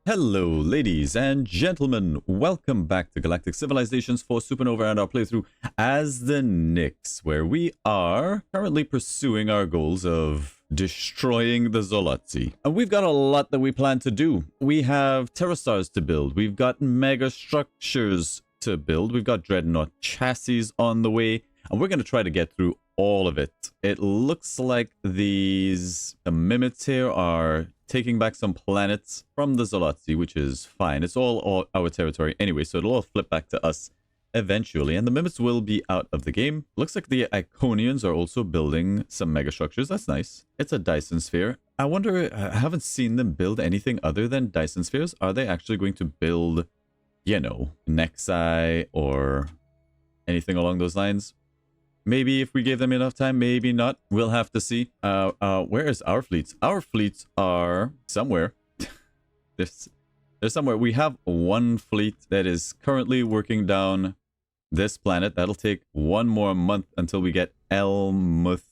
Hello, ladies and gentlemen. Welcome back to Galactic Civilizations for Supernova and our playthrough as the Nyx, where we are currently pursuing our goals of destroying the Xeloxi. And we've got a lot that we plan to do. We have Terrastars to build. We've got mega structures to build. We've got Dreadnought chassis on the way. And we're going to try to get through all of it. It looks like the Mimics here are taking back some planets from the Xeloxi, which is fine. It's all our territory anyway, so it'll all flip back to us eventually. And the Mimics will be out of the game. Looks like the Iconians are also building some mega structures. That's nice. It's a Dyson Sphere. I wonder, I haven't seen them build anything other than Dyson Spheres. Are they actually going to build, you know, Nexi or anything along those lines? Maybe if we gave them enough time, maybe not. We'll have to see. Where is our fleets? Our fleets are somewhere. They're somewhere. We have one fleet that is currently working down this planet. That'll take one more month until we get Aleth.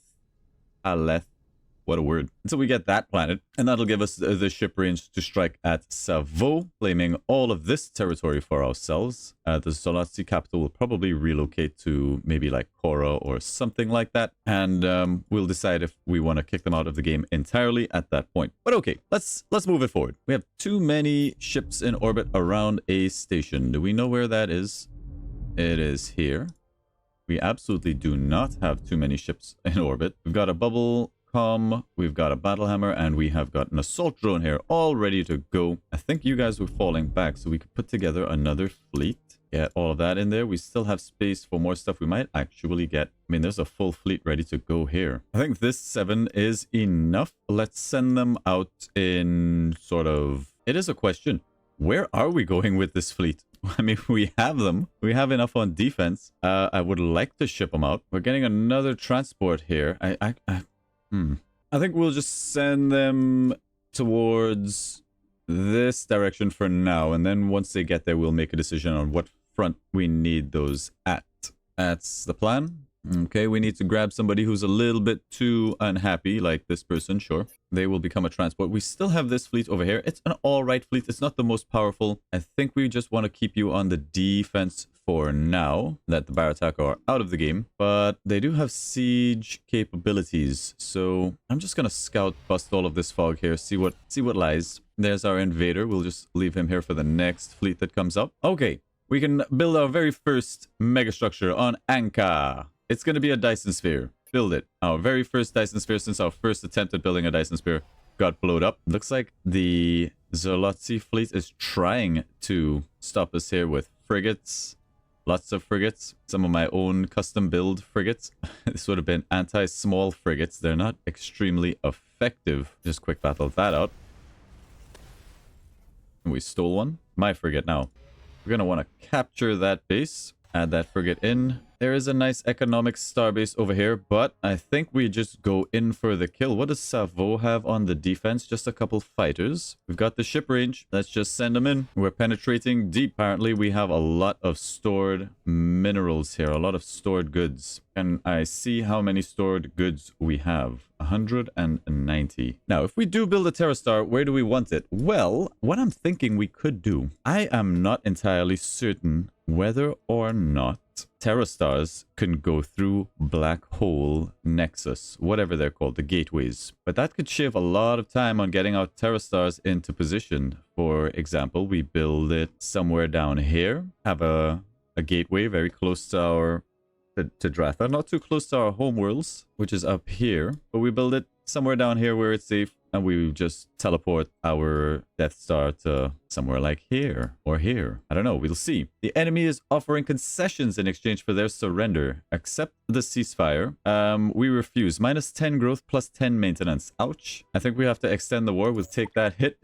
What a word. Until we get that planet. And that'll give us the ship range to strike at Savo, claiming all of this territory for ourselves. The Xeloxi capital will probably relocate to maybe like Cora or something like that. And we'll decide if we want to kick them out of the game entirely at that point. But okay, let's move it forward. We have too many ships in orbit around a station. Do we know where that is? It is here. We absolutely do not have too many ships in orbit. We've got a bubble. We've got a battle hammer, and we have got an assault drone here all ready to go. I think you guys were falling back, so we could put together another fleet. Get all of that in there. We still have space for more stuff. We might actually get, I mean, there's a full fleet ready to go here. I think this 7 is enough. Let's send them out in sort of, it is a question. Where are we going with this fleet? I mean, we have them. We have enough on defense. I would like to ship them out. We're getting another transport here. I think we'll just send them towards this direction for now. And then once they get there, we'll make a decision on what front we need those at. That's the plan. Okay, we need to grab somebody who's a little bit too unhappy, like this person, sure. They will become a transport. We still have this fleet over here. It's an all-right fleet. It's not the most powerful. I think we just want to keep you on the defense for now, that the Barataka are out of the game. But they do have siege capabilities. So I'm just going to scout bust all of this fog here, see what lies. There's our invader. We'll just leave him here for the next fleet that comes up. Okay, we can build our very first megastructure on Anka. It's going to be a Dyson Sphere. Build it. Our very first Dyson Sphere since our first attempt at building a Dyson Sphere got blowed up. Looks like the Xeloxi fleet is trying to stop us here with frigates. Lots of frigates. Some of my own custom build frigates. This would have been anti-small frigates. They're not extremely effective. Just quick battle that out. And we stole one. My frigate now. We're going to want to capture that base. Add that frigate in. There is a nice economic starbase over here, but I think we just go in for the kill. What does Savo have on the defense? Just a couple fighters. We've got the ship range. Let's just send them in. We're penetrating deep. Apparently, we have a lot of stored minerals here. A lot of stored goods. And I see how many stored goods we have. 190. Now, if we do build a Terrastar, where do we want it? Well, what I'm thinking we could do, I am not entirely certain whether or not Terrastars can go through Black Hole Nexus, whatever they're called, the gateways. But that could shave a lot of time on getting our Terrastars into position. For example, we build it somewhere down here, have a gateway very close to our to Dratha, not too close to our homeworlds, which is up here, but we build it somewhere down here where it's safe, and we just teleport our Death Star to somewhere like here or here. I don't know. We'll see. The enemy is offering concessions in exchange for their surrender. Accept the ceasefire. We refuse. Minus 10 growth, plus 10 maintenance. Ouch. I think we have to extend the war. We'll take that hit.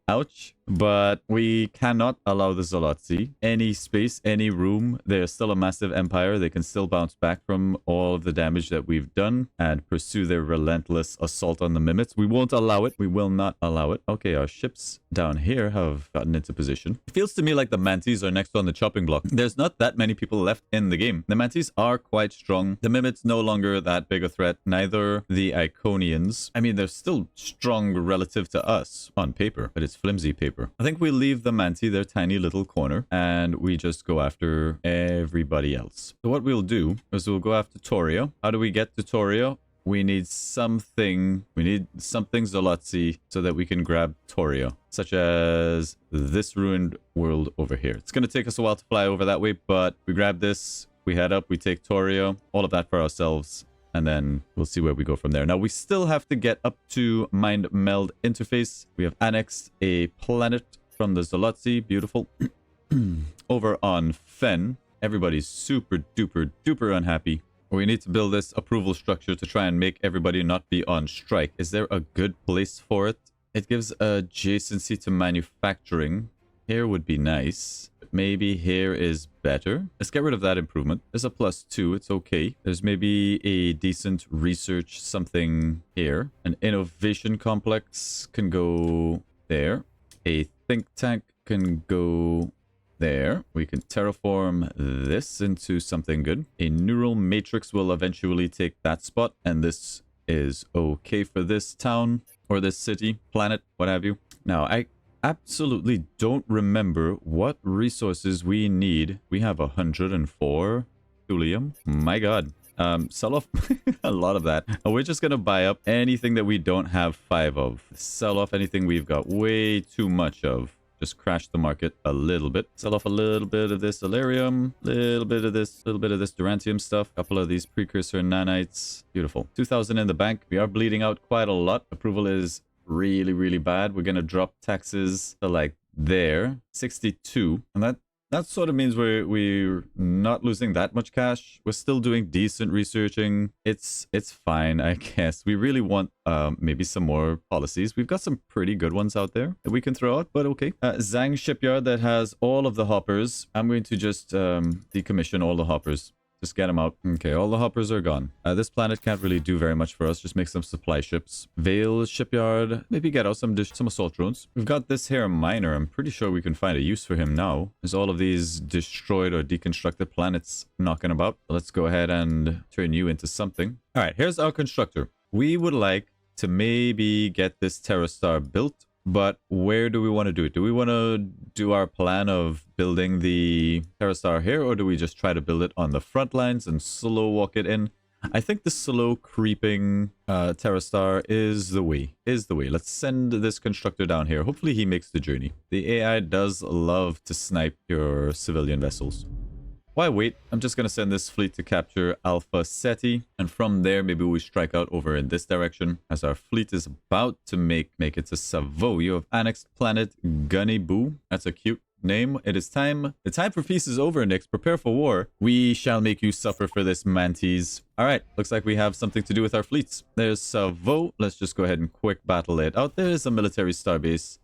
Ouch. But we cannot allow the Xeloxi any space, any room. They're still a massive empire. They can still bounce back from all of the damage that we've done and pursue their relentless assault on the Mimics. We won't allow it. We will not allow it. Okay, our ships down here have gotten into position. It feels to me like the Mantis are next on the chopping block. There's not that many people left in the game. The Mantis are quite strong. The Mimics no longer that big a threat. Neither the Iconians. I mean, they're still strong relative to us on paper, but it's is flimsy paper. I think we leave the Manti their tiny little corner and we just go after everybody else. So what we'll do is we'll go after Toria. How do we get to Toria? We need something Xeloxi so that we can grab Toria, such as this ruined world over here. It's going to take us a while to fly over that way, but we grab this, we head up, we take Toria, all of that for ourselves, and then we'll see where we go from there. Now, we still have to get up to Mind Meld interface. We have annexed a planet from the Xeloxi. Beautiful. Over on Fen, everybody's super duper duper unhappy. We need to build this approval structure to try and make everybody not be on strike. Is there a good place for it? It gives adjacency to manufacturing. Here would be nice. But maybe here is better. Let's get rid of that improvement. There's a +2. It's okay. There's maybe a decent research something here. An innovation complex can go there. A think tank can go there. We can terraform this into something good. A neural matrix will eventually take that spot, and this is okay for this town or this city, planet, what have you. Now, I absolutely don't remember what resources we need. We have 104 thulium. My god. Sell off a lot of that. We're just gonna buy up anything that we don't have 5 of. Sell off anything we've got way too much of. Just crash the market a little bit. Sell off a little bit of this Alarium, little bit of this Durantium stuff, a couple of these precursor nanites. Beautiful. 2,000 in the bank. We are bleeding out quite a lot. Approval is really, really bad. We're going to drop taxes to like there, 62. And that sort of means we're not losing that much cash. We're still doing decent researching. It's fine, I guess. We really want maybe some more policies. We've got some pretty good ones out there that we can throw out, but okay. Zhang shipyard that has all of the hoppers. I'm going to just decommission all the hoppers. Just get them out. Okay, all the hoppers are gone. This planet can't really do very much for us. Just make some supply ships. Vale shipyard. Maybe get out some assault drones. We've got this here miner. I'm pretty sure we can find a use for him now. There's all of these destroyed or deconstructed planets knocking about. Let's go ahead and turn you into something. All right, here's our constructor. We would like to maybe get this TerraStar built. But where do we want to do it? Do we want to do our plan of building the TerraStar here, or do we just try to build it on the front lines and slow walk it in? I think the slow creeping TerraStar is the way. Let's send this constructor down here. Hopefully he makes the journey. The AI does love to snipe your civilian vessels. Why wait? I'm just going to send this fleet to capture Alpha Ceti. And from there, maybe we strike out over in this direction. As our fleet is about to make it to Savo. You have annexed planet Gunny Boo. That's a cute name. It is time. The time for peace is over, Nix. Prepare for war. We shall make you suffer for this, Mantis. All right. Looks like we have something to do with our fleets. There's Savo. Let's just go ahead and quick battle it out. There is a military starbase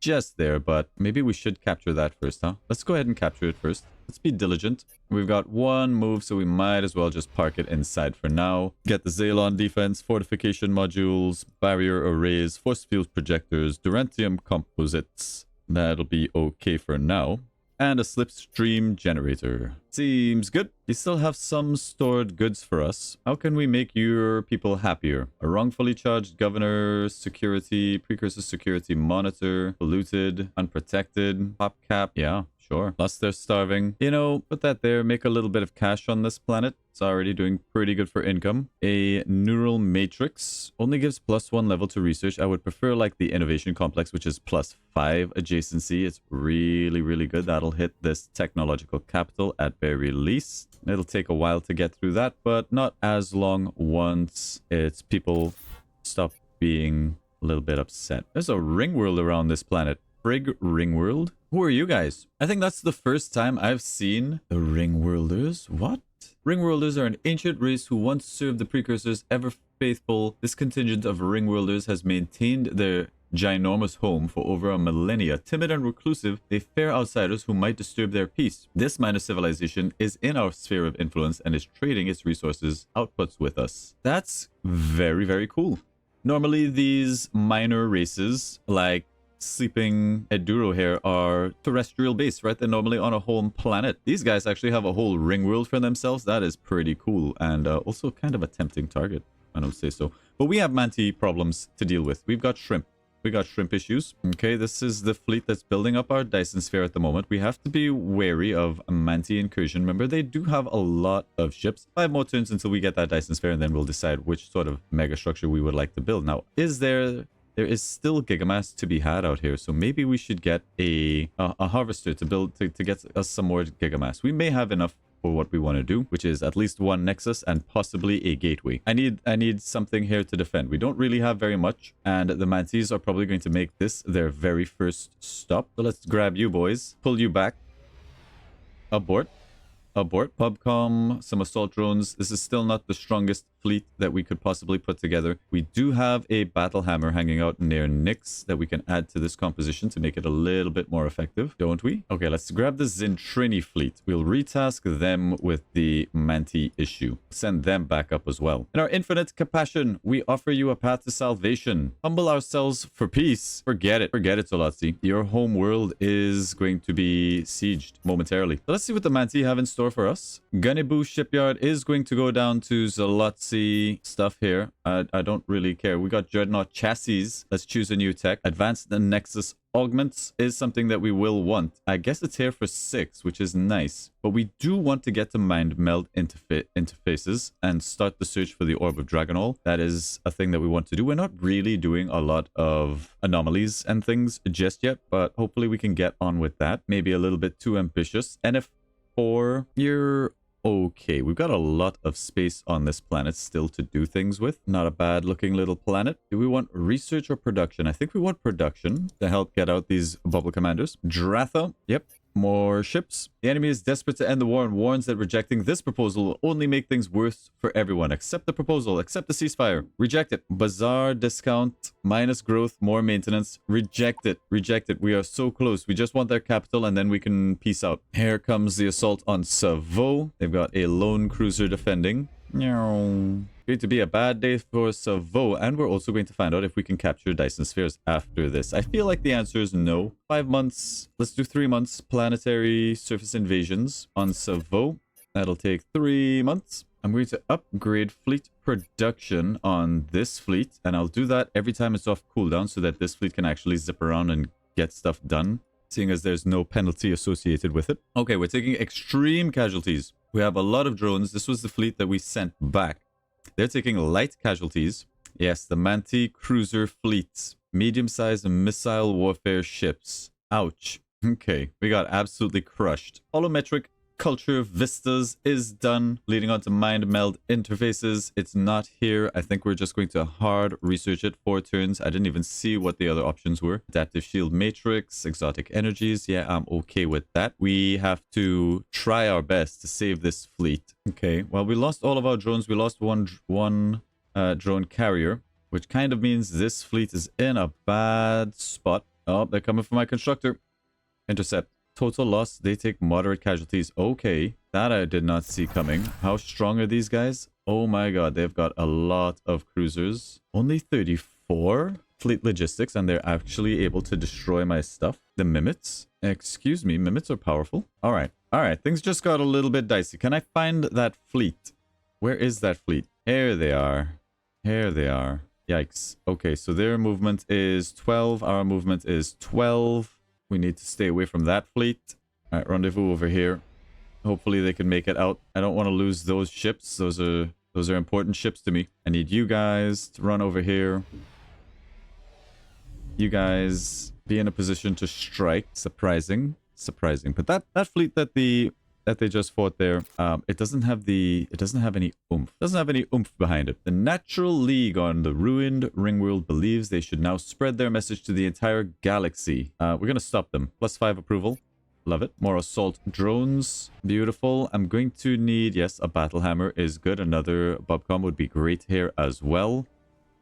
just there, but maybe we should capture that first, huh? Let's go ahead and capture it first. Let's be diligent. We've got one move, so we might as well just park it inside for now. Get the Xenon defense, fortification modules, barrier arrays, force field projectors, Durantium composites. That'll be okay for now. And a slipstream generator. Seems good. You still have some stored goods for us. How can we make your people happier? A wrongfully charged governor, security, precursor security monitor, polluted, unprotected, pop cap. Yeah, sure. Plus they're starving. You know, put that there. Make a little bit of cash on this planet. It's already doing pretty good for income. A neural matrix only gives +1 level to research. I would prefer like the innovation complex, which is +5 adjacency. It's really, really good. That'll hit this technological capital at very least. It'll take a while to get through that, but not as long once its people stop being a little bit upset. There's a ring world around this planet. Frig ring world? Who are you guys? I think that's the first time I've seen the ring worlders. What? Ringworlders are an ancient race who once served the precursors ever faithful. This contingent of ringworlders has maintained their ginormous home for over a millennia. Timid and reclusive, they fear outsiders who might disturb their peace. This minor civilization is in our sphere of influence and is trading its resources outputs with us. That's very, very cool. Normally, these minor races, like Sleeping Eduro here, are terrestrial based, right? They're normally on a home planet. These guys actually have a whole ring world for themselves. That is pretty cool, and also kind of a tempting target, I don't say so. But we have Manti problems to deal with. We've got shrimp. We got shrimp issues. Okay, this is the fleet that's building up our Dyson Sphere at the moment. We have to be wary of a Mantis incursion. Remember, they do have a lot of ships. 5 more turns until we get that Dyson Sphere, and then we'll decide which sort of mega structure we would like to build. Now, there is still gigamass to be had out here, so maybe we should get a harvester to build to get us some more gigamass. We may have enough for what we want to do, which is at least 1 nexus and possibly a gateway. I need something here to defend. We don't really have very much, and the Mantis are probably going to make this their very first stop. So let's grab you boys, pull you back, abort. Pubcom, some assault drones. This is still not the strongest fleet that we could possibly put together. We do have a battle hammer hanging out near Nyx that we can add to this composition to make it a little bit more effective, don't we? Okay, let's grab the Zintrini fleet. We'll retask them with the Manti issue. Send them back up as well. In our infinite compassion, we offer you a path to salvation. Humble ourselves for peace. Forget it, Xeloxi. Your home world is going to be sieged momentarily. So let's see what the Manti have in store for us. Gunnibu shipyard is going to go down to Xeloxi stuff here. I don't really care. We got Dreadnought chassis. Let's choose a new tech. Advanced Nexus augments is something that we will want. I guess it's here for 6, which is nice. But we do want to get to mind meld interfaces and start the search for the Orb of Dragonol. That is a thing that we want to do. We're not really doing a lot of anomalies and things just yet, but hopefully we can get on with that. Maybe a little bit too ambitious. NF4, you're okay. We've got a lot of space on this planet still to do things with. Not a bad looking little planet. Do we want research or production? I think we want production to help get out these bubble commanders. Dratha. Yep. More ships. The enemy is desperate to end the war and warns that rejecting this proposal will only make things worse for everyone. Accept the proposal. Accept the ceasefire. Reject it. Bazaar discount. Minus growth. More maintenance. Reject it. Reject it. We are so close. We just want their capital and then we can peace out. Here comes the assault on Savo. They've got a lone cruiser defending. Going to be a bad day for Savo, and we're also going to find out if we can capture Dyson Spheres after this. I feel like the answer is no. 5 months. Let's do 3 months. Planetary surface invasions on Savo. That'll take 3 months. I'm going to upgrade fleet production on this fleet, and I'll do that every time it's off cooldown so that this fleet can actually zip around and get stuff done, seeing as there's no penalty associated with it. Okay, we're taking extreme casualties. We have a lot of drones. This was the fleet that we sent back. They're taking light casualties. Yes, the Manti cruiser fleets. Medium-sized missile warfare ships. Ouch. Okay, we got absolutely crushed. Holometric culture vistas is done, leading on to mind meld interfaces. It's not here. I think we're just going to hard research it 4 turns. I didn't even see what the other options were. Adaptive shield matrix, exotic energies. Yeah, I'm okay with that. We have to try our best to save this fleet. Okay, well, we lost all of our drones. We lost one drone carrier, which kind of means this fleet is in a bad spot. Oh, they're coming for my constructor. Intercept. Total loss, they take moderate casualties. Okay, that I did not see coming. How strong are these guys? Oh my god, they've got a lot of cruisers. Only 34 fleet logistics, and they're actually able to destroy my stuff. The Mimits? Excuse me, Mimits are powerful. Alright, things just got a little bit dicey. Can I find that fleet? Where is that fleet? Here they are. Here they are. Yikes. Okay, so their movement is 12. Our movement is 12. We need to stay away from that fleet. All right, rendezvous over here. Hopefully they can make it out. I don't want to lose those ships. Those are important ships to me. I need you guys to run over here. You guys be in a position to strike. Surprising. But that fleet that they just fought there, it doesn't have any oomph. It doesn't have any oomph behind it. The Natural League on the ruined Ringworld believes they should now spread their message to the entire galaxy. We're gonna stop them. +5 approval. Love it. More assault drones. Beautiful. I'm going to need, yes, a battle hammer is good. Another Bobcom would be great here as well.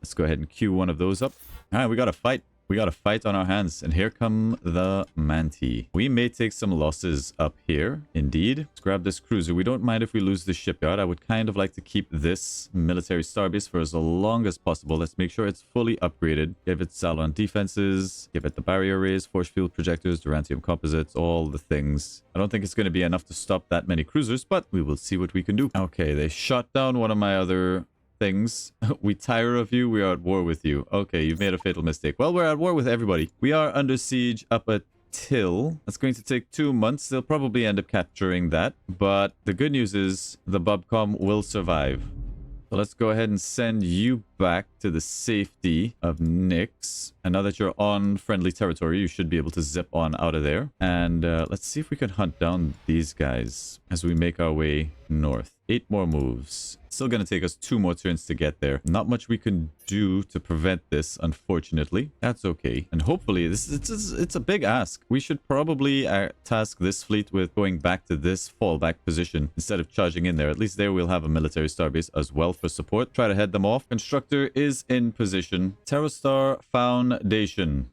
Let's go ahead and queue one of those up. All right, we got a fight. We got a fight on our hands, and here come the Manti. We may take some losses up here, indeed. Let's grab this cruiser. We don't mind if we lose the shipyard. I would kind of like to keep this military starbase for as long as possible. Let's make sure it's fully upgraded. Give it Salon defenses, give it the barrier rays, force field projectors, Durantium composites, all the things. I don't think it's going to be enough to stop that many cruisers, but we will see what we can do. Okay, they shot down one of my other things. We tire of you. We are at war with you. Okay, you've made a fatal mistake. Well, we're at war with everybody. We are under siege up at Till. That's going to take 2 months. They'll probably end up capturing that. But the good news is the Bubcom will survive. So let's go ahead and send you back to the safety of Nyx. And now that you're on friendly territory, you should be able to zip on out of there. And let's see if we can hunt down these guys as we make our way north. 8 more moves. Still going to take us 2 more turns to get there. Not much we can do to prevent this, unfortunately. That's okay. And hopefully, it's a big ask. We should probably task this fleet with going back to this fallback position instead of charging in there. At least there we'll have a military starbase as well for support. Try to head them off. Constructor is in position. Terrastar Foundation.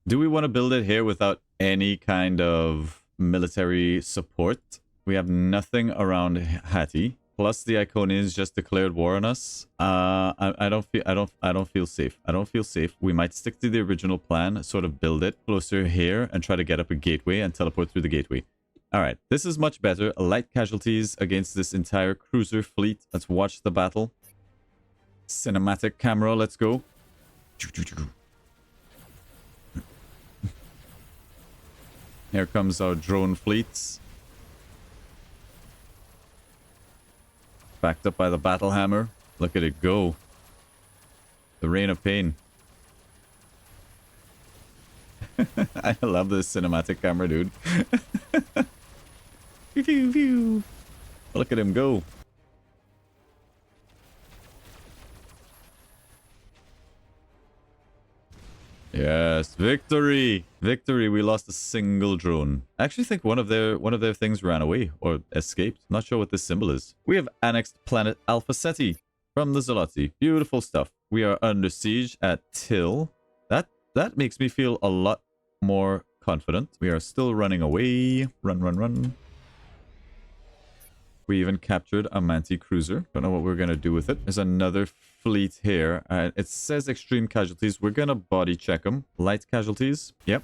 Do we want to build it here without any kind of military support? We have nothing around Hattie. Plus the Iconians just declared war on us. I don't feel safe. I don't feel safe. We might stick to the original plan, sort of build it closer here and try to get up a gateway and teleport through the gateway. All right, this is much better. Light casualties against this entire cruiser fleet. Let's watch the battle. Cinematic camera, let's go. Here comes our drone fleets. Backed up by the battle hammer. Look at it go. The rain of pain. I love this cinematic camera, dude. Pew, pew, pew. Look at him go. Yes, victory! Victory, we lost a single drone. I actually think one of their things ran away or escaped. Not sure what this symbol is. We have annexed planet Alpha Ceti from the Xeloxi. Beautiful stuff. We are under siege at Till. That makes me feel a lot more confident. We are still running away. Run, run, run. We even captured a Mantis cruiser. Don't know what we're going to do with it. There's another fleet here. It says extreme casualties. We're going to body check them. Light casualties. Yep.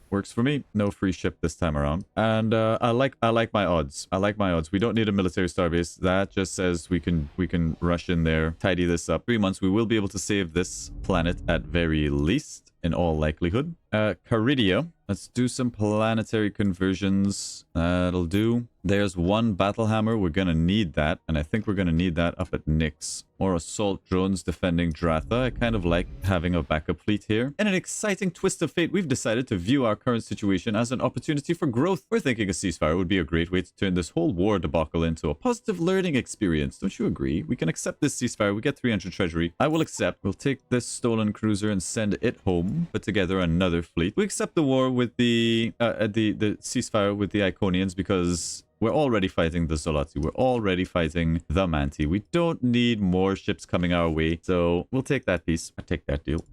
Works for me. No free ship this time around. And I like my odds. I like my odds. We don't need a military starbase. That just says we can rush in there, tidy this up. 3 months, we will be able to save this planet at very least, in all likelihood. Caridia. Let's do some planetary conversions. That'll do. There's one battle hammer. We're going to need that. And I think we're going to need that up at Nyx. More assault drones defending Dratha. I kind of like having a backup fleet here. In an exciting twist of fate, we've decided to view our current situation as an opportunity for growth. We're thinking a ceasefire would be a great way to turn this whole war debacle into a positive learning experience. Don't you agree? We can accept this ceasefire. We get 300 treasury. I will accept. We'll take this stolen cruiser and send it home. Put together another fleet. We accept the war with the ceasefire with the Iconians because we're already fighting the Xeloxi. We're already fighting the Mantis. We don't need more ships coming our way. So we'll take that piece. I take that deal.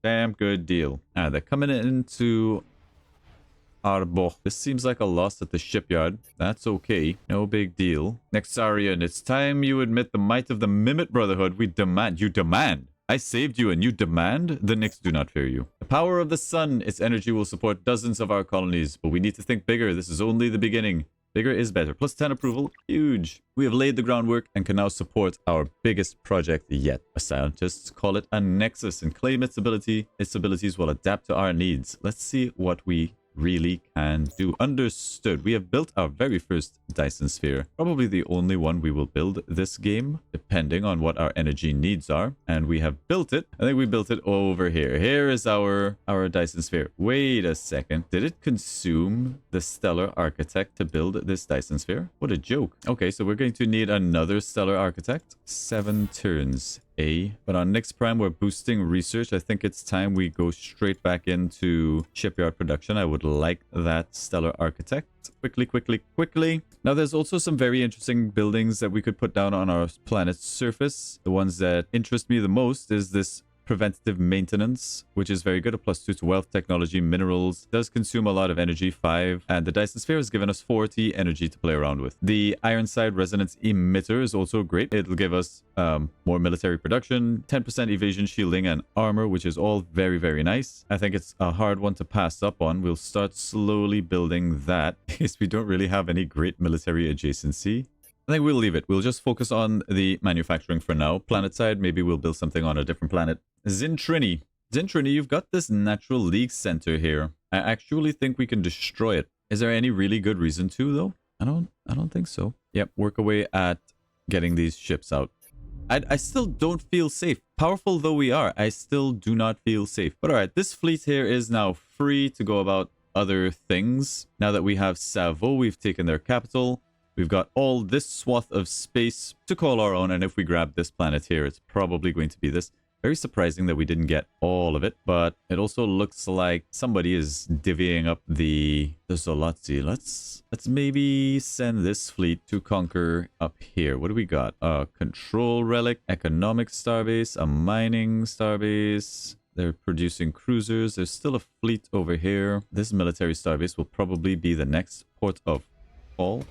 Damn good deal. They're coming into Arboch. This seems like a loss at the shipyard. That's okay. No big deal. Nexarian, it's time you admit the might of the Mimit Brotherhood. We demand. You demand. I saved you and you demand? The Nyx do not fear you. The power of the sun, its energy will support dozens of our colonies, but we need to think bigger. This is only the beginning. Bigger is better. Plus 10 approval. Huge. We have laid the groundwork and can now support our biggest project yet. Our scientists call it a nexus and claim its ability. Its abilities will adapt to our needs. Let's see what we really can do. Understood. We have built our very first Dyson Sphere. Probably the only one we will build this game, depending on what our energy needs are. And we have built it. I think we built it over here. Here is our Dyson Sphere. Wait a second. Did it consume the Stellar Architect to build this Dyson Sphere? What a joke. Okay, so we're going to need another Stellar Architect. 7 turns. But on Nyx Prime, we're boosting research. I think it's time we go straight back into shipyard production. I would like that Stellar Architect. Quickly, quickly, quickly. Now, there's also some very interesting buildings that we could put down on our planet's surface. The ones that interest me the most is this preventative maintenance, which is very good. A +2 to wealth, technology, minerals. Does consume a lot of energy, 5. And the Dyson Sphere has given us 40 energy to play around with. The Ironside Resonance Emitter is also great. It'll give us more military production, 10% evasion, shielding, and armor, which is all very, very nice. I think it's a hard one to pass up on. We'll start slowly building that because we don't really have any great military adjacency. I think we'll leave it. We'll just focus on the manufacturing for now. Planet side, maybe we'll build something on a different planet. Zintrini. Zintrini, you've got this natural league center here. I actually think we can destroy it. Is there any really good reason to, though? I don't think so. Yep, work away at getting these ships out. I still don't feel safe. Powerful though we are, I still do not feel safe. But alright, this fleet here is now free to go about other things. Now that we have Savo, we've taken their capital. We've got all this swath of space to call our own. And if we grab this planet here, it's probably going to be this. Very surprising that we didn't get all of it, but it also looks like somebody is divvying up the Xeloxi. Let's maybe send this fleet to conquer up here. What do we got? A control relic, economic starbase, a mining starbase. They're producing cruisers. There's still a fleet over here. This military starbase will probably be the next port of call.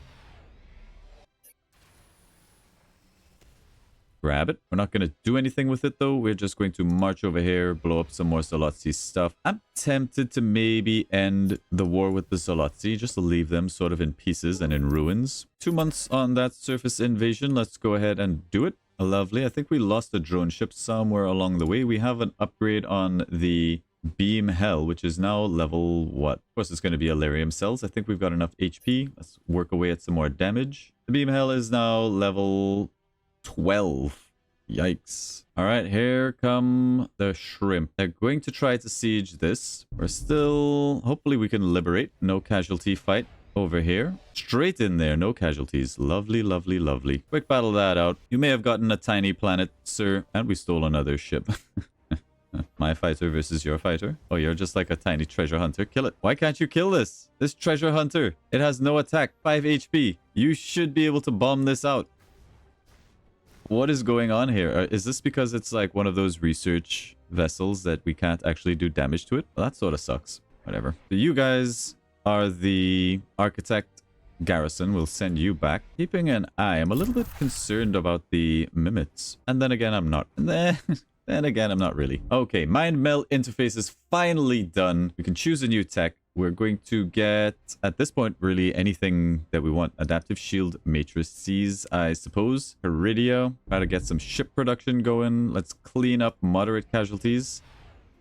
Grab it. We're not going to do anything with it, though. We're just going to march over here, blow up some more Xeloxi stuff. I'm tempted to maybe end the war with the Xeloxi, just to leave them sort of in pieces and in ruins. 2 months on that surface invasion. Let's go ahead and do it. Lovely. I think we lost a drone ship somewhere along the way. We have an upgrade on the Beam Hell, which is now level what? Of course, it's going to be Alarium cells. I think we've got enough HP. Let's work away at some more damage. The Beam Hell is now level 12. Yikes. All right, here come the shrimp. They're going to try to siege this. We're still... Hopefully we can liberate. No casualty fight over here. Straight in there. No casualties. Lovely, lovely, lovely. Quick battle that out. You may have gotten a tiny planet, sir. And we stole another ship. My fighter versus your fighter. Oh, you're just like a tiny treasure hunter. Kill it. Why can't you kill this? This treasure hunter. It has no attack. 5 HP. You should be able to bomb this out. What is going on here? Is this because it's like one of those research vessels that we can't actually do damage to it? Well, that sort of sucks. Whatever. So you guys are the architect garrison. We'll send you back. Keeping an eye. I'm a little bit concerned about the mimics. And then again, I'm not. And then again, I'm not really. Okay, mind meld interface is finally done. We can choose a new tech. We're going to get, at this point, really anything that we want. Adaptive shield matrices, I suppose. Iridia. Try to get some ship production going. Let's clean up moderate casualties.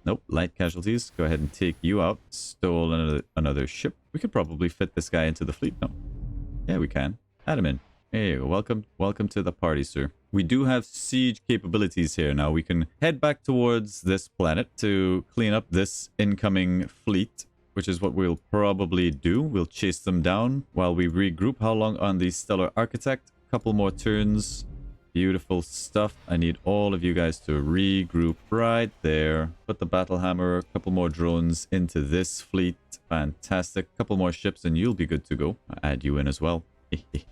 Nope, light casualties. Go ahead and take you out. Stole another ship. We could probably fit this guy into the fleet. No. Yeah, we can. Add him in. There you go. Welcome to the party, sir. We do have siege capabilities here now. We can head back towards this planet to clean up this incoming fleet, which is what we'll probably do. We'll chase them down while we regroup. How long on the Stellar Architect? Couple more turns. Beautiful stuff. I need all of you guys to regroup right there. Put the battle hammer, a couple more drones into this fleet. Fantastic. Couple more ships and you'll be good to go. I'll add you in as well.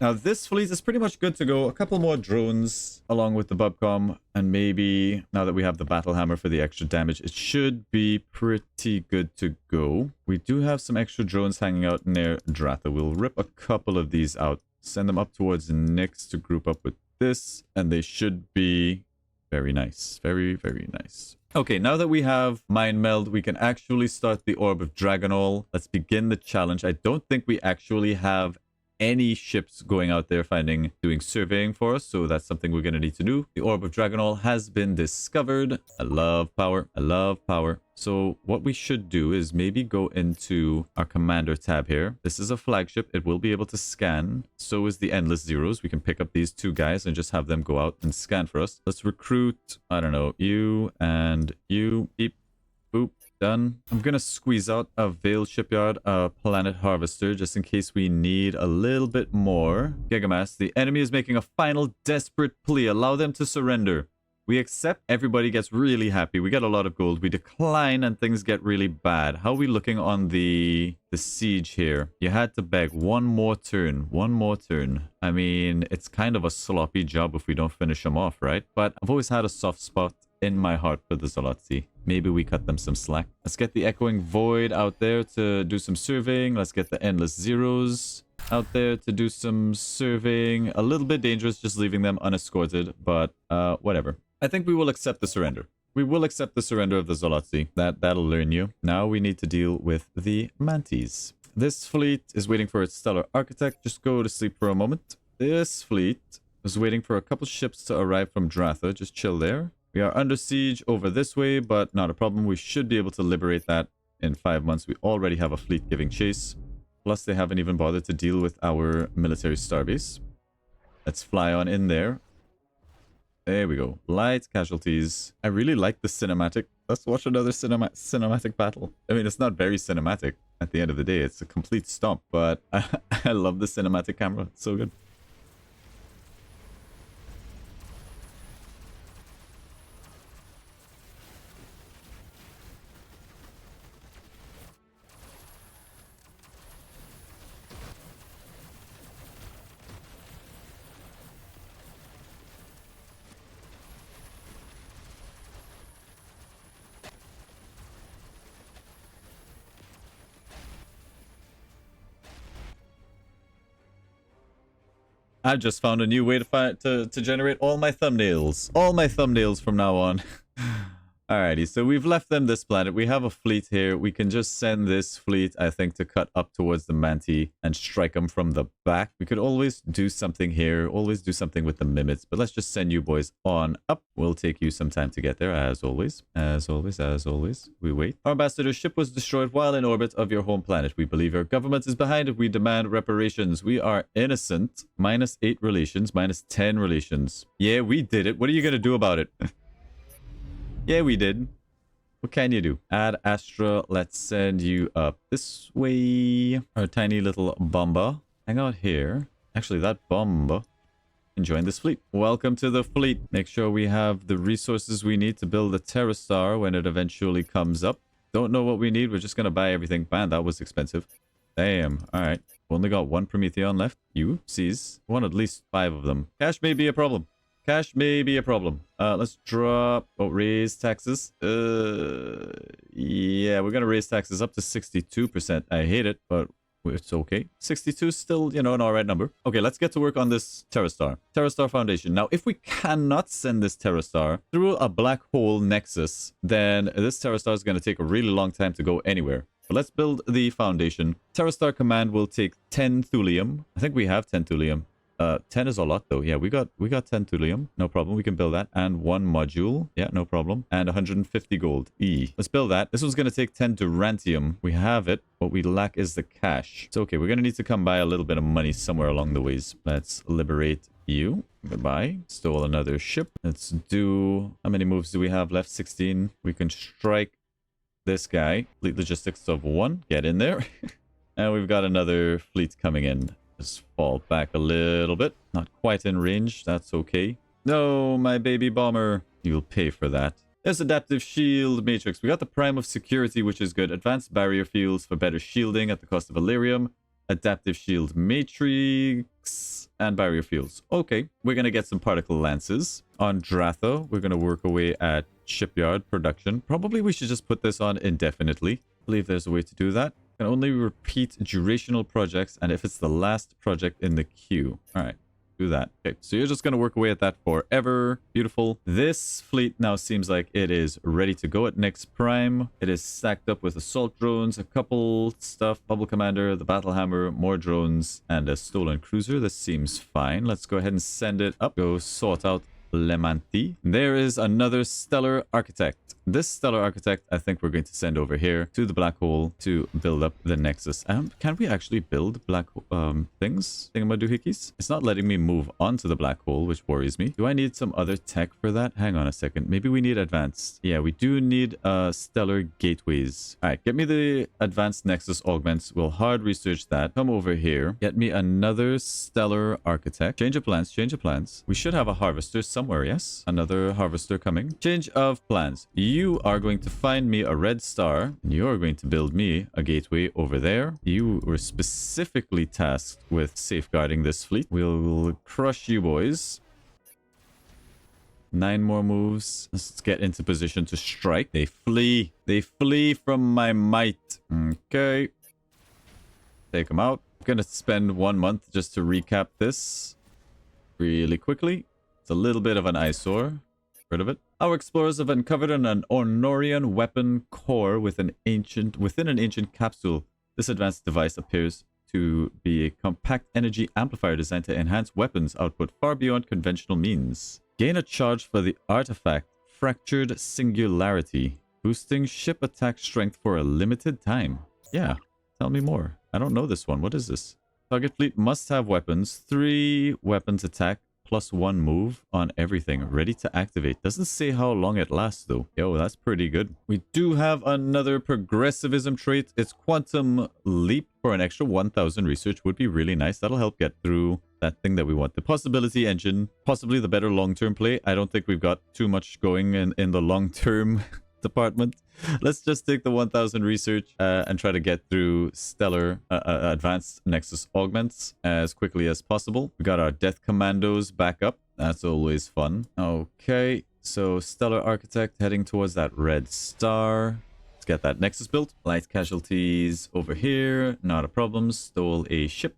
Now this fleet is pretty much good to go. A couple more drones along with the Bubcom, and maybe now that we have the battle hammer for the extra damage, it should be pretty good to go. We do have some extra drones hanging out near Dratha. We'll rip a couple of these out, send them up towards Nyx to group up with this, and they should be very nice. Very, very nice. Okay, now that we have Mind Meld, we can actually start the Orb of Dragonol. Let's begin the challenge. I don't think we actually have any ships going out there doing surveying for us, so that's something we're going to need to do. The Orb of Dragonol has been discovered. I love power. I love power. So what we should do is maybe go into our commander tab here. This is a flagship. It will be able to scan. So is the Endless Zeros. We can pick up these two guys and just have them go out and scan for us. Let's recruit, I don't know, you and you. Beep, boop. Done. I'm gonna squeeze out a Veil Shipyard, a Planet Harvester, just in case we need a little bit more. Gigamass, the enemy is making a final desperate plea. Allow them to surrender. We accept. Everybody gets really happy. We get a lot of gold. We decline and things get really bad. How are we looking on the siege here? You had to beg one more turn. One more turn. I mean, it's kind of a sloppy job if we don't finish them off, right? But I've always had a soft spot in my heart for the Xeloxi. Maybe we cut them some slack. Let's get the Echoing Void out there to do some surveying. Let's get the Endless Zeros out there to do some surveying. A little bit dangerous just leaving them unescorted, but whatever. I think we will accept the surrender. We will accept the surrender of the Xeloxi. That'll learn you. Now we need to deal with the Mantis. This fleet is waiting for its Stellar Architect. Just go to sleep for a moment. This fleet is waiting for a couple ships to arrive from Dratha. Just chill there. We are under siege over this way, but not a problem. We should be able to liberate that in 5 months. We already have a fleet giving chase. Plus, they haven't even bothered to deal with our military starbase. Let's fly on in there. There we go. Light casualties. I really like the cinematic. Let's watch another cinematic battle. I mean, it's not very cinematic at the end of the day. It's a complete stomp, but I love the cinematic camera. It's so good. I just found a new way to generate all my thumbnails. All my thumbnails from now on. Alrighty, so we've left them this planet. We have a fleet here. We can just send this fleet, I think, to cut up towards the Manti and strike them from the back. We could always do something here. Always do something with the Mimics. But let's just send you boys on up. We'll take you some time to get there, as always. As always, as always. We wait. Our ambassador's ship was destroyed while in orbit of your home planet. We believe your government is behind it. We demand reparations. We are innocent. -8 relations, -10 relations. Yeah, we did it. What are you going to do about it? Yeah, we did. What can you do? Add Astra. Let's send you up this way. Our tiny little bomba. Hang out here. Actually, that bomba can join this fleet. Welcome to the fleet. Make sure we have the resources we need to build the Terra Star when it eventually comes up. Don't know what we need. We're just going to buy everything. Man, that was expensive. Damn. All right. Only got 1 Prometheon left. You seize. Want at least 5 of them. Cash may be a problem. Cash may be a problem. Let's drop... Oh, raise taxes. Yeah, we're going to raise taxes up to 62%. I hate it, but it's okay. 62 is still, you know, an alright number. Okay, let's get to work on this Terra Star. Terra Star Foundation. Now, if we cannot send this Terra Star through a black hole nexus, then this Terra Star is going to take a really long time to go anywhere. But let's build the foundation. Terra Star Command will take 10 thulium. I think we have 10 thulium. 10 is a lot though. Yeah, we got 10 thulium. No problem. We can build that. And 1 module. Yeah, no problem. And 150 gold. Let's build that. This one's going to take 10 durantium. We have it. What we lack is the cash. It's okay. We're going to need to come by a little bit of money somewhere along the ways. Let's liberate you. Goodbye. Stole another ship. Let's do... How many moves do we have left? 16. We can strike this guy. Fleet logistics of 1. Get in there. And we've got another fleet coming in. Just fall back a little bit. Not quite in range. That's okay. No, my baby bomber. You'll pay for that. There's adaptive shield matrix. We got the prime of security, which is good. Advanced barrier fields for better shielding at the cost of Illyrium. Adaptive shield matrix and barrier fields. Okay, we're going to get some particle lances. On Dratha, we're going to work away at shipyard production. Probably we should just put this on indefinitely. I believe there's a way to do that. Can only repeat durational projects and if it's the last project in the queue. All right, do that. Okay, so you're just going to work away at that forever. Beautiful. This fleet now seems like it is ready to go at next prime. It is stacked up with assault drones, a couple stuff, bubble commander, the battle hammer, more drones, and a stolen cruiser. This seems fine. Let's go ahead and send it up. Go sort out Le Manti. There is another stellar architect. This stellar architect, I think we're going to send over here to the black hole to build up the nexus. Can we actually build black things? Thingamadoohickeys? It's not letting me move onto the black hole, which worries me. Do I need some other tech for that? Hang on a second. Maybe we need advanced. Yeah, we do need stellar gateways. All right, get me the advanced nexus augments. We'll hard research that. Come over here. Get me another stellar architect. Change of plans. Change of plans. We should have a harvester somewhere, yes? Another harvester coming. Change of plans. You are going to find me a red star, and you are going to build me a gateway over there. You were specifically tasked with safeguarding this fleet. We'll crush you boys. 9 more moves. Let's get into position to strike. They flee. They flee from my might. Okay. Take them out. I'm going to spend 1 month just to recap this really quickly. It's a little bit of an eyesore. Rid of it. Our explorers have uncovered an Honorian weapon core within an ancient capsule. This advanced device appears to be a compact energy amplifier designed to enhance weapons output far beyond conventional means. Gain a charge for the artifact Fractured Singularity, boosting ship attack strength for a limited time. Yeah, tell me more. I don't know this one. What is this? Target fleet must have weapons. 3 weapons attack plus 1 move on everything. Ready to activate. Doesn't say how long it lasts though. Yo, that's pretty good. We do have another progressivism trait. It's Quantum Leap for an extra 1,000 research. Would be really nice. That'll help get through that thing that we want. The Possibility Engine. Possibly the better long-term play. I don't think we've got too much going in the long-term department. Let's just take the 1,000 research and try to get through Stellar Advanced Nexus Augments as quickly as possible. We got our Death Commandos back up. That's always fun. Okay, so Stellar Architect heading towards that red star. Let's get that Nexus built. Light casualties over here. Not a problem. Stole a ship.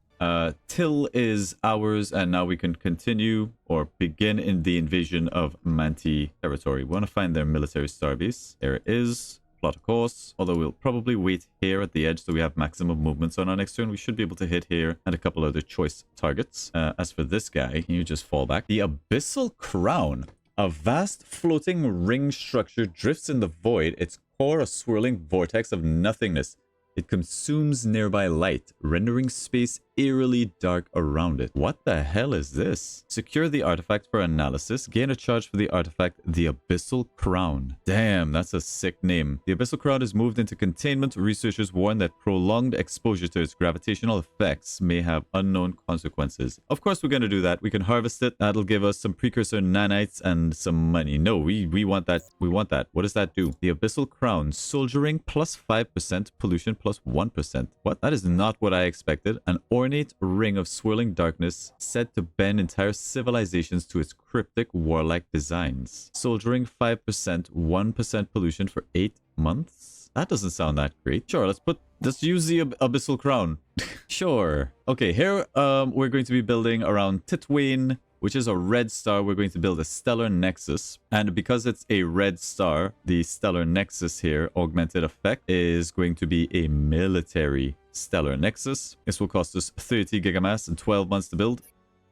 Till is ours, and now we can continue or begin in the invasion of Mantis territory. We want to find their military starbase. There it is. Plot a course. Although we'll probably wait here at the edge so we have maximum movements on our next turn. We should be able to hit here and a couple other choice targets. As for this guy, you just fall back. The Abyssal Crown. A vast floating ring structure drifts in the void, its core a swirling vortex of nothingness. It consumes nearby light, rendering space eerily dark around it. What the hell is this? Secure the artifact for analysis. Gain a charge for the artifact, the Abyssal Crown. Damn, that's a sick name. The Abyssal Crown is moved into containment. Researchers warn that prolonged exposure to its gravitational effects may have unknown consequences. Of course, we're going to do that. We can harvest it. That'll give us some precursor nanites and some money. No, we want that. We want that. What does that do? The Abyssal Crown. Soldiering plus 5%, pollution plus 1%. What? That is not what I expected. An ornate ring of swirling darkness said to bend entire civilizations to its cryptic warlike designs. Soldiering 5%, 1% pollution for 8 months? That doesn't sound that great. Sure, let's use the Abyssal Crown. Sure. Okay, here we're going to be building around Titwain, which is a red star. We're going to build a Stellar Nexus. And because it's a red star, the Stellar Nexus here, augmented effect, is going to be a military Stellar Nexus. This will cost us 30 gigamass and 12 months to build.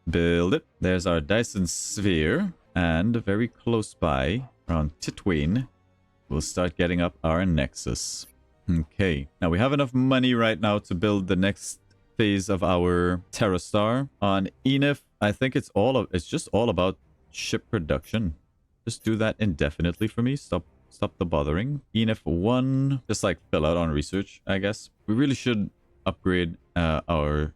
Build it. There's our Dyson Sphere. And very close by, around Titwain, we'll start getting up our Nexus. Okay. Now we have enough money right now to build the next phase of our TerraStar. On Enif, I think it's just all about ship production. Just do that indefinitely for me. Stop the bothering. Enif 1, just like fill out on research, I guess. We really should upgrade our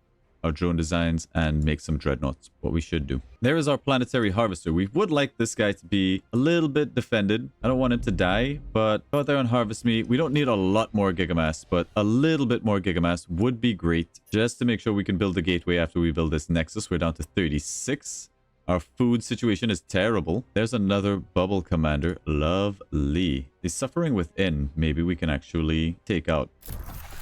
drone designs and make some dreadnoughts. What we should do. There is our planetary harvester. We would like this guy to be a little bit defended. I don't want it to die, but go out there and harvest me. We don't need a lot more gigamass, but a little bit more gigamass would be great, just to make sure we can build the gateway after we build this Nexus. We're down to 36. Our food situation is terrible. There's another bubble commander. Lovely. The Suffering Within, maybe we can actually take out,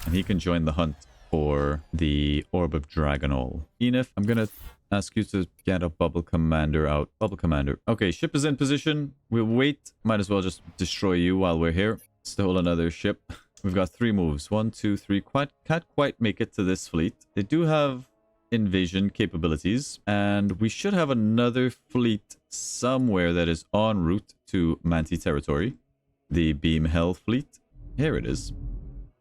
and he can join the hunt for the Orb of Dragonol. Enif, I'm gonna ask you to get a bubble commander out. Bubble commander. Okay, ship is in position. We'll wait. Might as well just destroy you while we're here. Stole another ship. We've got 3 moves. 1, 2, 3. Can't quite make it to this fleet. They do have invasion capabilities, and we should have another fleet somewhere that is en route to Mantis territory. The Beam Hell fleet. Here it is.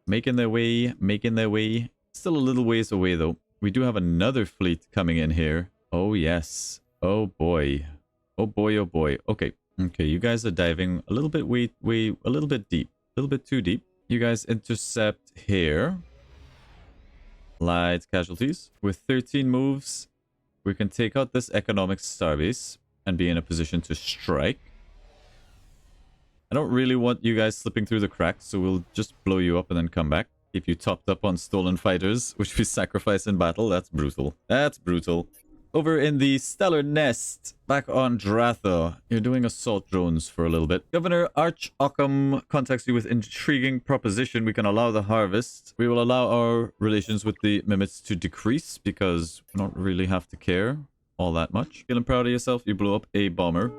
Making their way, making their way. Still a little ways away though. We do have another fleet coming in here. Oh yes. Oh boy. Oh boy, oh boy. Okay. Okay, you guys are diving a little bit a little bit deep. A little bit too deep. You guys intercept here. Light casualties. With 13 moves, we can take out this economic starbase and be in a position to strike. I don't really want you guys slipping through the cracks, so we'll just blow you up and then come back. If you topped up on stolen fighters, which we sacrifice in battle, that's brutal. That's brutal. Over in the Stellar Nest, back on Dratha, you're doing assault drones for a little bit. Governor Arch Occam contacts you with intriguing proposition. We can allow the harvest. We will allow our relations with the Mimics to decrease because we don't really have to care all that much. Feeling proud of yourself? You blew up a bomber.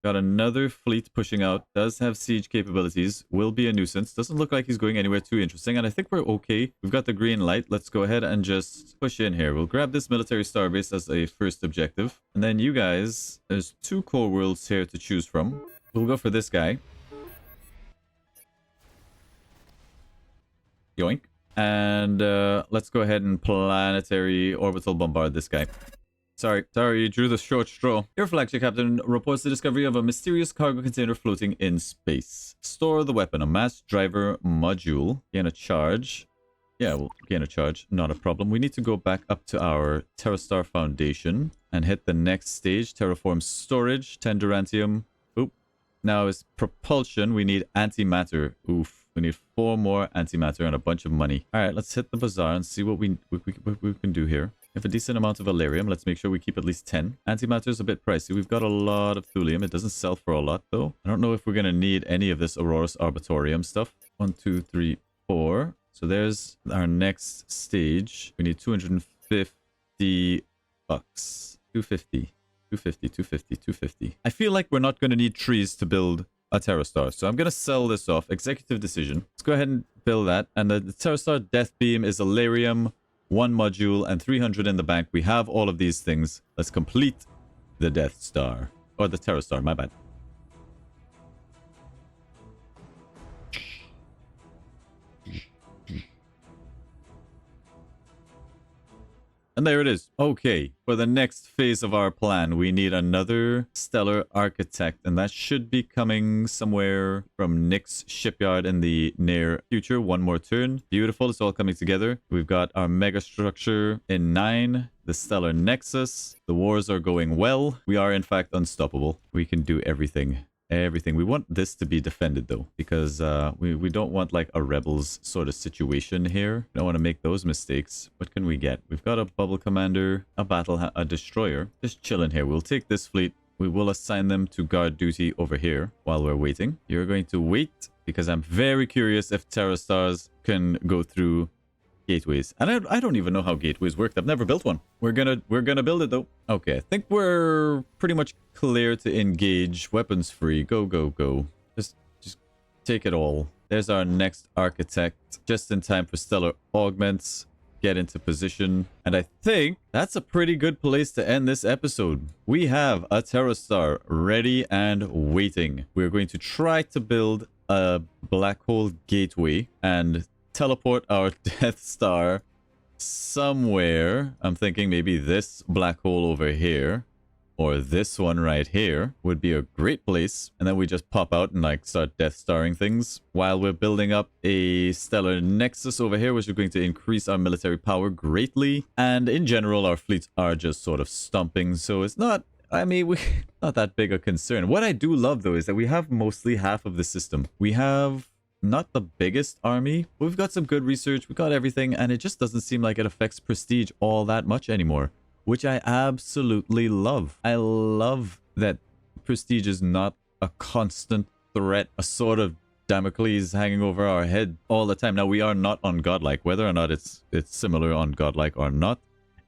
Got another fleet pushing out. Does have siege capabilities. Will be a nuisance. Doesn't look like he's going anywhere too interesting. And I think we're okay. We've got the green light. Let's go ahead and just push in here. We'll grab this military starbase as a first objective. And then you guys, there's 2 core worlds here to choose from. We'll go for this guy. Yoink. And let's go ahead and planetary orbital bombard this guy. Sorry, you drew the short straw. Your flagship captain reports the discovery of a mysterious cargo container floating in space. Store the weapon, a mass driver module. Gain a charge. Yeah, we'll gain a charge. Not a problem. We need to go back up to our TerraStar Foundation and hit the next stage. Terraform storage, 10 durantium. Oop. Now is propulsion. We need antimatter. Oof. We need 4 more antimatter and a bunch of money. All right, let's hit the bazaar and see what we can do here. We have a decent amount of Valerium. Let's make sure we keep at least 10. Antimatter is a bit pricey. We've got a lot of thulium. It doesn't sell for a lot, though. I don't know if we're going to need any of this Aurorus Arbitorium stuff. 1, 2, 3, 4. So there's our next stage. We need 250 bucks. 250. 250, 250, 250. I feel like we're not going to need trees to build a TerraStar. So I'm going to sell this off. Executive decision. Let's go ahead and build that. And the TerraStar Death Beam is Alarium, 1 module, and 300 in the bank. We have all of these things. Let's complete the Death Star. Or the TerraStar, my bad. And there it is. Okay, for the next phase of our plan, we need another stellar architect, and that should be coming somewhere from Nick's shipyard in the near future. 1 more turn. Beautiful, it's all coming together. We've got our mega structure in 9, the Stellar Nexus. The wars are going well. We are, in fact, unstoppable. We can do everything. Everything. We want this to be defended, though, because we don't want like a rebels sort of situation here. We don't want to make those mistakes. What can we get? We've got a bubble commander, a destroyer. Just chilling here. We'll take this fleet. We will assign them to guard duty over here while we're waiting. You're going to wait because I'm very curious if TerraStars can go through gateways. And I don't even know how gateways work. I've never built one. We're gonna build it though. Okay, I think we're pretty much clear to engage. Weapons free. Go, go, go. Just take it all. There's our next architect. Just in time for stellar augments. Get into position. And I think that's a pretty good place to end this episode. We have a TerraStar ready and waiting. We're going to try to build a black hole gateway and teleport our Death Star somewhere. I'm thinking maybe this black hole over here or this one right here would be a great place. And then we just pop out and like start Death Starring things while we're building up a Stellar Nexus over here, which is going to increase our military power greatly. And in general, our fleets are just sort of stomping. So it's not, I mean, not that big a concern. What I do love though is that we have mostly half of the system. We have not the biggest army, but we've got some good research, we got everything, and it just doesn't seem like it affects prestige all that much anymore, which I absolutely love. I love that prestige is not a constant threat, a sort of Damocles hanging over our head all the time. Now, we are not on Godlike. Whether or not it's similar on Godlike or not,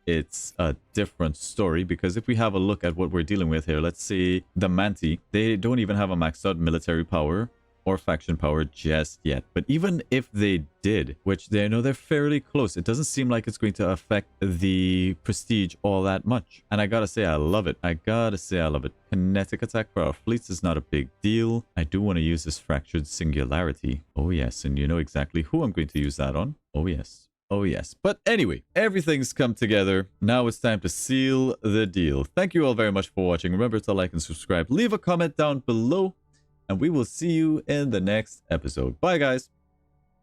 it's a different story, because if we have a look at what we're dealing with here, let's say the Manti, they don't even have a maxed out military power or faction power just yet. But even if they did, which they know they're fairly close, it doesn't seem like it's going to affect the prestige all that much. And I gotta say, I love it. I gotta say, I love it. Kinetic attack for our fleets is not a big deal. I do want to use this fractured singularity. Oh yes, and you know exactly who I'm going to use that on. Oh yes. Oh yes. But anyway, everything's come together. Now it's time to seal the deal. Thank you all very much for watching. Remember to like and subscribe. Leave a comment down below, and we will see you in the next episode. Bye, guys.